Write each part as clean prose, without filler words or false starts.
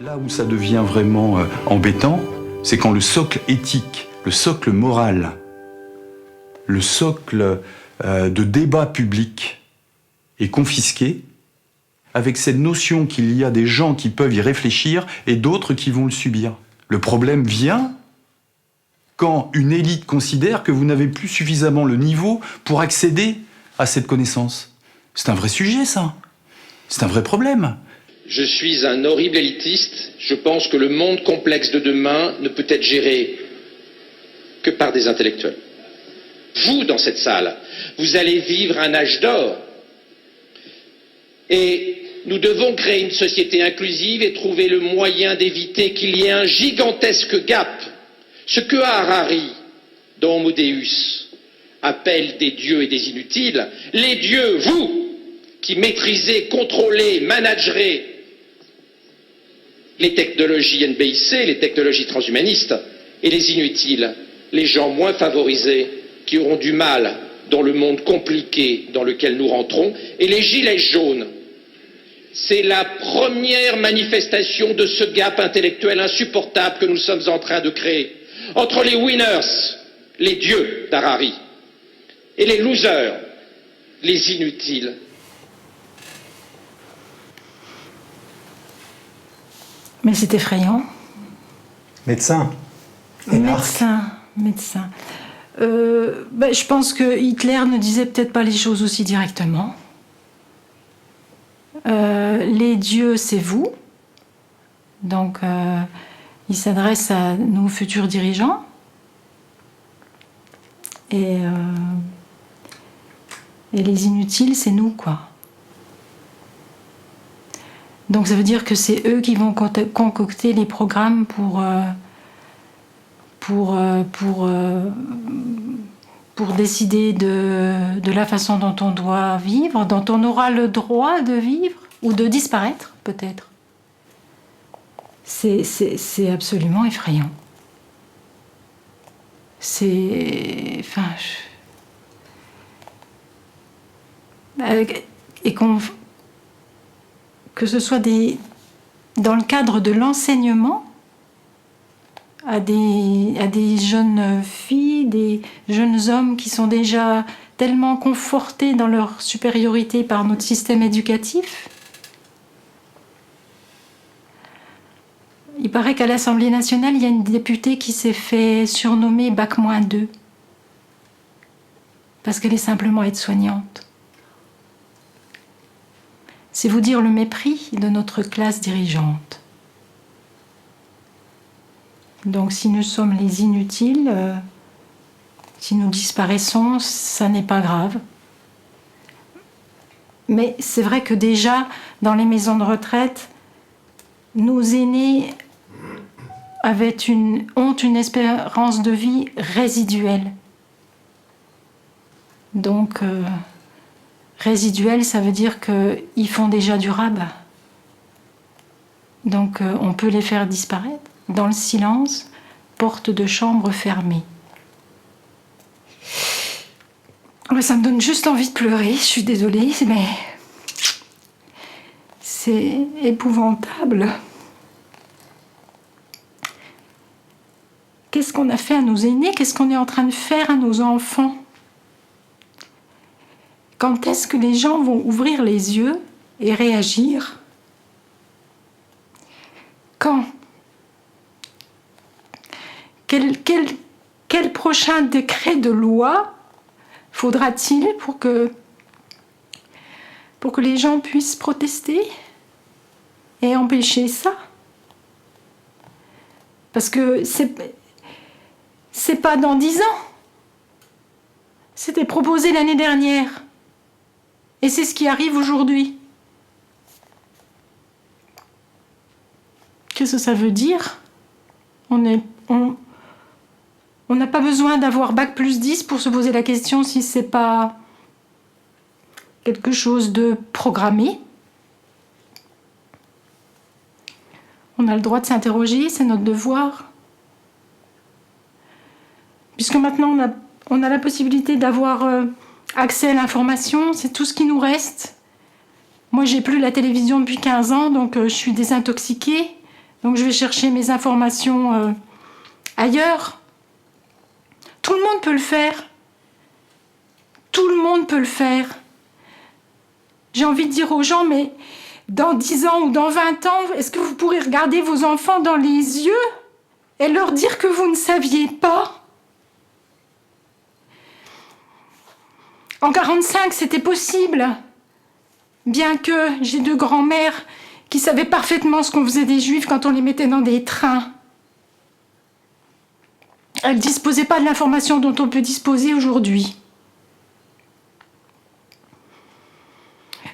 Là où ça devient vraiment embêtant, c'est quand le socle éthique, le socle moral, le socle de débat public est confisqué, avec cette notion qu'il y a des gens qui peuvent y réfléchir et d'autres qui vont le subir. Le problème vient quand une élite considère que vous n'avez plus suffisamment le niveau pour accéder à cette connaissance. C'est un vrai sujet, ça. C'est un vrai problème. Je suis un horrible élitiste. Je pense que le monde complexe de demain ne peut être géré que par des intellectuels. Vous, dans cette salle, vous allez vivre un âge d'or. Et nous devons créer une société inclusive et trouver le moyen d'éviter qu'il y ait un gigantesque gap. Ce que Harari, dans Homo Deus, appelle des dieux et des inutiles, les dieux, vous, qui maîtrisez, contrôlez, managerez les technologies NBIC, les technologies transhumanistes, et les inutiles, les gens moins favorisés, qui auront du mal dans le monde compliqué dans lequel nous rentrons, et les gilets jaunes. C'est la première manifestation de ce gap intellectuel insupportable que nous sommes en train de créer entre les winners, les dieux d'Harari, et les losers, les inutiles. Mais c'est effrayant. Médecin. Médecin. Je pense que Hitler ne disait peut-être pas les choses aussi directement. Les dieux, c'est vous. Donc, il s'adresse à nos futurs dirigeants. Et les inutiles, c'est nous, quoi. Donc ça veut dire que c'est eux qui vont concocter les programmes pour décider de la façon dont on doit vivre, dont on aura le droit de vivre ou de disparaître, peut-être. C'est absolument effrayant. Et que ce soit dans le cadre de l'enseignement à des jeunes filles, des jeunes hommes qui sont déjà tellement confortés dans leur supériorité par notre système éducatif. Il paraît qu'à l'Assemblée nationale, il y a une députée qui s'est fait surnommer Bac-2 parce qu'elle est simplement aide-soignante. C'est vous dire le mépris de notre classe dirigeante. Donc si nous sommes les inutiles, si nous disparaissons, ça n'est pas grave. Mais c'est vrai que déjà, dans les maisons de retraite, nos aînés ont une espérance de vie résiduelle. Donc, résiduel, ça veut dire qu'ils font déjà du rabat. Donc, on peut les faire disparaître dans le silence, porte de chambre fermée. Ça me donne juste envie de pleurer, je suis désolée, mais c'est épouvantable. Qu'est-ce qu'on a fait à nos aînés? Qu'est-ce qu'on est en train de faire à nos enfants? Quand est-ce que les gens vont ouvrir les yeux et réagir? Quand? Quel prochain décret de loi faudra-t-il pour que les gens puissent protester et empêcher ça? Parce que c'est pas dans 10 ans. C'était proposé l'année dernière. Et c'est ce qui arrive aujourd'hui. Qu'est-ce que ça veut dire? On n'a pas besoin d'avoir Bac+10 pour se poser la question si c'est pas quelque chose de programmé. On a le droit de s'interroger, c'est notre devoir. Puisque maintenant on a la possibilité d'avoir accès à l'information, c'est tout ce qui nous reste. Moi, j'ai plus la télévision depuis 15 ans, donc je suis désintoxiquée. Donc je vais chercher mes informations ailleurs. Tout le monde peut le faire. Tout le monde peut le faire. J'ai envie de dire aux gens, mais dans 10 ans ou dans 20 ans, est-ce que vous pourrez regarder vos enfants dans les yeux et leur dire que vous ne saviez pas? En 45, c'était possible. Bien que j'ai 2 grands-mères qui savaient parfaitement ce qu'on faisait des Juifs quand on les mettait dans des trains. Elles ne disposaient pas de l'information dont on peut disposer aujourd'hui.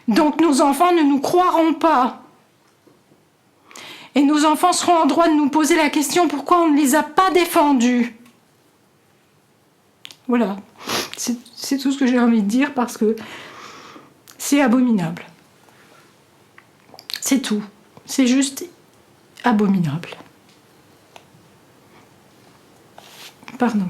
Donc nos enfants ne nous croiront pas. Et nos enfants seront en droit de nous poser la question pourquoi on ne les a pas défendus. Voilà, c'est tout ce que j'ai envie de dire parce que c'est abominable. C'est tout. C'est juste abominable. Pardon.